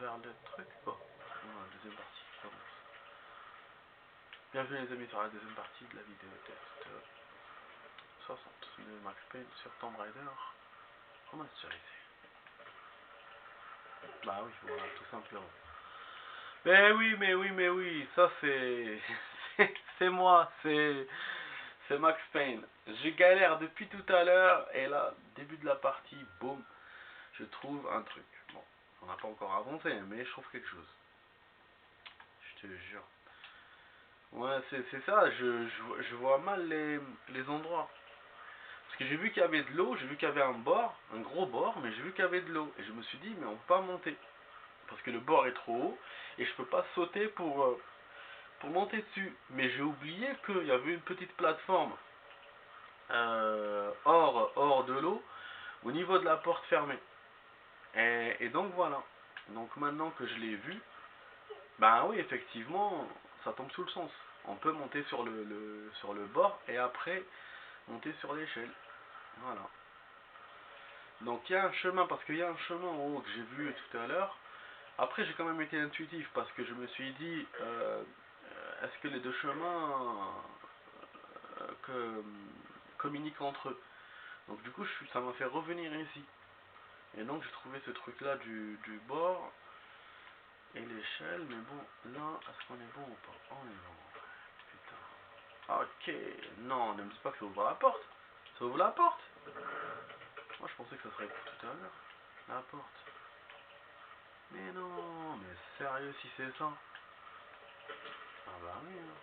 vers le truc. Oh, voilà, deuxième partie commence. Bienvenue les amis sur la deuxième partie de la vidéo test 60 de Max Payne sur Tomb Raider remasterisé. Bah oui, voilà, tout simplement. Mais oui, ça c'est... c'est moi, c'est Max Payne. Je galère depuis tout à l'heure et là, début de la partie, boum, je trouve un truc. Bon, on n'a pas encore avancé, mais je trouve quelque chose. Je te jure. Ouais, c'est ça, je vois mal les endroits. Parce que j'ai vu qu'il y avait de l'eau, j'ai vu qu'il y avait un bord, un gros bord, mais j'ai vu qu'il y avait de l'eau. Et je me suis dit, mais on peut pas monter. Parce que le bord est trop haut et je peux pas sauter pour monter dessus. Mais j'ai oublié qu'il y avait une petite plateforme hors de l'eau au niveau de la porte fermée. Et donc voilà. Donc maintenant que je l'ai vu, ben oui, effectivement, ça tombe sous le sens. On peut monter sur sur le bord et après monter sur l'échelle. Voilà. Donc il y a un chemin, parce qu'il y a un chemin en haut que j'ai vu tout à l'heure. Après j'ai quand même été intuitif parce que je me suis dit, est-ce que les deux chemins communiquent entre eux? Donc du coup ça m'a fait revenir ici. Et donc j'ai trouvé ce truc là du bord et l'échelle, mais bon, là, est-ce qu'on est bon ou pas? On est bon. Putain. Ok, non, ne me dis pas que ça ouvre la porte. Ça ouvre la porte? Moi je pensais que ça serait pour tout à l'heure. La porte. Mais non, mais sérieux si c'est ça? Ah bah oui. Hein.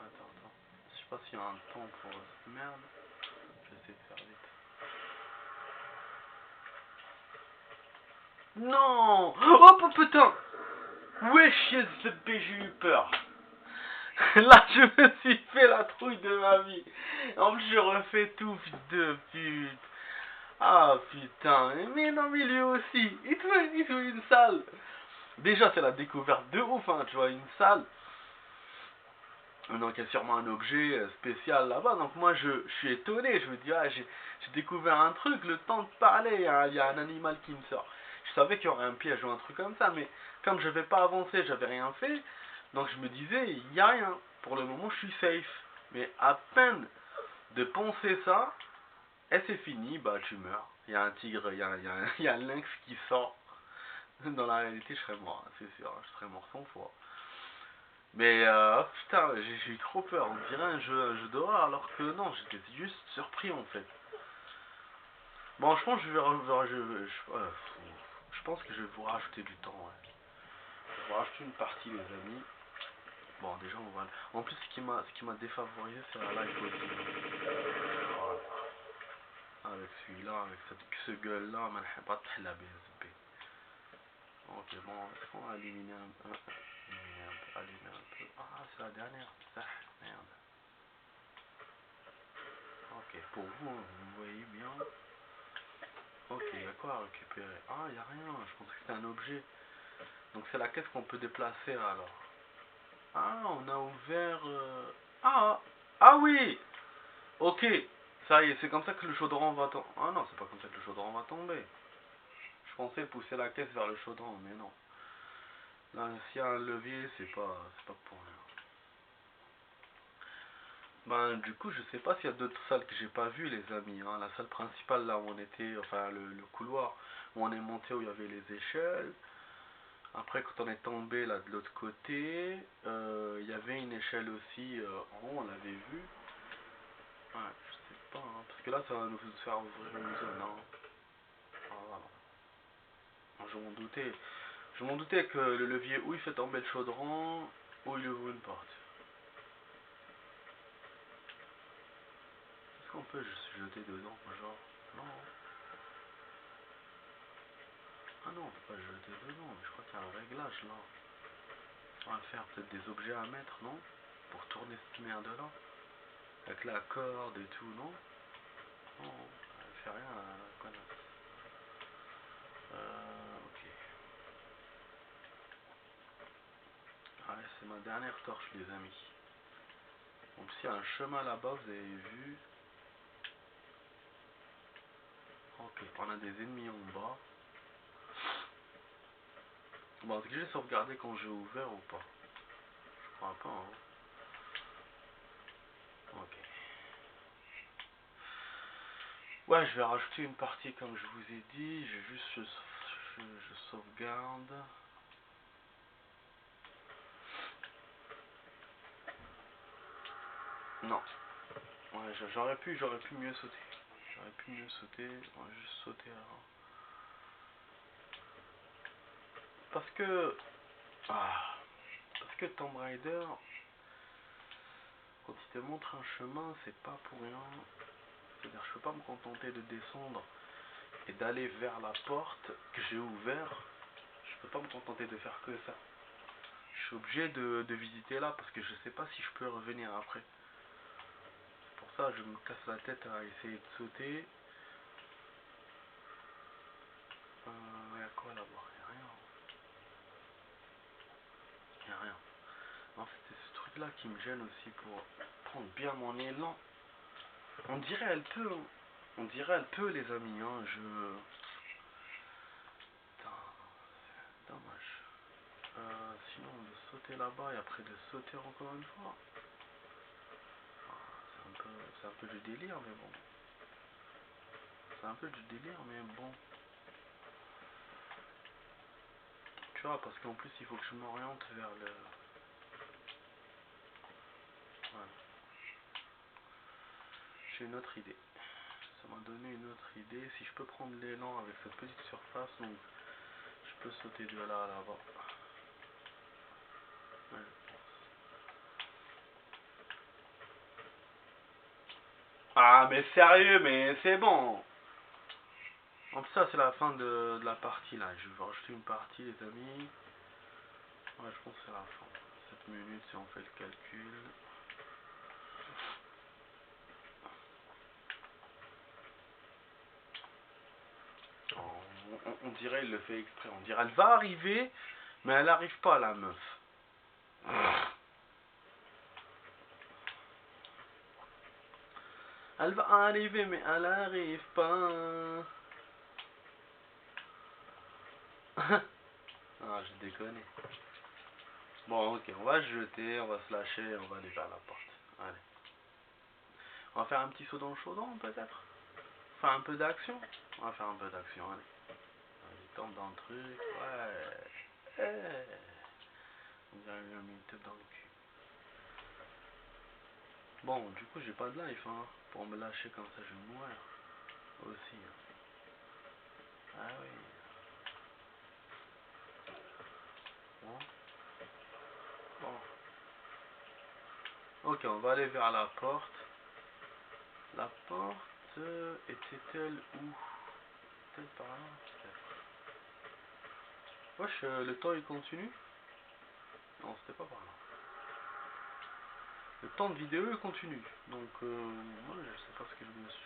Attends. Je sais pas s'il y a un temps pour cette merde. Je vais essayer de faire vite. Non! Oh putain! Wesh, j'ai eu peur. Là, je me suis fait la trouille de ma vie. En plus, je refais tout, fils de pute. Ah putain, mais non, mais lui aussi. Il trouve une salle. Déjà, c'est la découverte de ouf, hein, tu vois, une salle. Donc, il y a sûrement un objet spécial là-bas. Donc, moi, je suis étonné. Je me dis, ah, j'ai découvert un truc. Le temps de parler, il y a un animal qui me sort. Je savais qu'il y aurait un piège ou un truc comme ça, mais comme je vais pas avancer, j'avais rien fait. Donc, je me disais, il n'y a rien. Pour le moment, je suis safe. Mais à peine de penser ça, et c'est fini, bah, tu meurs. Il y a un tigre, il y a un lynx qui sort. Dans la réalité, je serais mort, c'est sûr. Je serais mort 100 fois. Mais putain, j'ai eu trop peur. On dirait un jeu d'horreur, alors que non, j'étais juste surpris en fait. Bon, je pense que je pense que je vais vous rajouter du temps. Ouais. Je vais vous rajouter une partie, les amis. Bon, déjà, on va. En plus, ce qui m'a défavorisé, c'est la life aussi. Voilà. Avec celui-là, avec ce gueule-là, pas la BSB. Ok, bon, est-ce qu'on va éliminer un peu? Allumer un peu. Ah, c'est la dernière. Ça, merde. Ok, pour vous, hein, vous voyez bien. Ok, il y a quoi à récupérer? Ah, il n'y a rien. Je pensais que c'était un objet. Donc c'est la caisse qu'on peut déplacer alors. Ah, on a ouvert... Ah, ah oui. Ok, ça y est, c'est comme ça que le chaudron va tomber. Ah non, c'est pas comme ça que le chaudron va tomber. Je pensais pousser la caisse vers le chaudron, mais non. Là, s'il y a un levier, c'est pas pour rien. Ben, du coup, je sais pas s'il y a d'autres salles que j'ai pas vues, les amis. Hein. La salle principale, là où on était, enfin, le couloir où on est monté, où il y avait les échelles. Après, quand on est tombé là de l'autre côté, il y avait une échelle aussi en haut, on l'avait vu. Ouais, je sais pas, hein, parce que là, ça va nous faire ouvrir une zone. Hein. Ah, voilà. Je m'en doutais que le levier, où il fait tomber le chaudron, ou il ouvre une porte. Est-ce qu'on peut juste se jeter dedans, genre? Non. Ah non, on peut pas se jeter dedans, mais je crois qu'il y a un réglage là. On va faire peut-être des objets à mettre, non? Pour tourner cette merde là. Avec la corde et tout, non? Non, elle fait rien la connasse. Ok. Ouais, c'est ma dernière torche, les amis. Donc s'il y a un chemin là-bas, vous avez vu. Ok, on a des ennemis en bas. Bon, est-ce que j'ai sauvegardé quand j'ai ouvert ou pas? Je crois pas, hein. Ok. Ouais, je vais rajouter une partie comme je vous ai dit. Je sauvegarde. Non. Ouais, j'aurais pu mieux sauter. J'aurais pu mieux sauter. On va juste sauter avant. Parce que... Ah. Parce que Tomb Raider, quand il te montre un chemin, c'est pas pour rien. C'est-à-dire, je peux pas me contenter de descendre et d'aller vers la porte que j'ai ouverte. Je peux pas me contenter de faire que ça. Je suis obligé de visiter là parce que je sais pas si je peux revenir après. C'est pour ça que je me casse la tête à essayer de sauter. Y a quoi là-bas? Y a rien. Y a rien. En fait, c'est ce truc là qui me gêne aussi pour prendre bien mon élan. On dirait elle peut. On dirait elle peut, les amis. Hein. Putain, c'est dommage. Sinon, de sauter là-bas et après de sauter encore une fois. C'est un peu du délire, mais bon. C'est un peu du délire, mais bon. Tu vois, parce qu'en plus, il faut que je m'oriente vers le... Voilà. J'ai une autre idée. Ça m'a donné une autre idée. Si je peux prendre l'élan avec cette petite surface, donc je peux sauter de là à là-bas. Ouais. Ah, mais sérieux, mais c'est bon. En plus, ça, c'est la fin de la partie, là. Je vais rajouter une partie, les amis. Ouais, je pense que c'est la fin. 7 minutes, si on fait le calcul. On dirait il le fait exprès. On dirait elle va arriver, mais elle arrive pas, la meuf. Elle va arriver, mais elle arrive pas. Ah, je déconne. Bon, ok, on va se jeter, on va se lâcher, on va aller vers la porte. Allez. On va faire un petit saut dans le chaudron, peut-être. Faire un peu d'action. On va faire un peu d'action, allez. Vas-y, tombe dans le truc. Ouais. Hey. On dirait que j'ai mis une tête dans le cul. Bon, du coup, j'ai pas de life, hein. Pour me lâcher comme ça, je vais mourir. Aussi. Ah oui. Bon. Bon. Ok, on va aller vers la porte. La porte était-elle où? Peut-être par là, peut-être. Wesh, le temps il continue? Non, c'était pas par là. Le temps de vidéo il continue. Donc, moi je sais pas ce que je me suis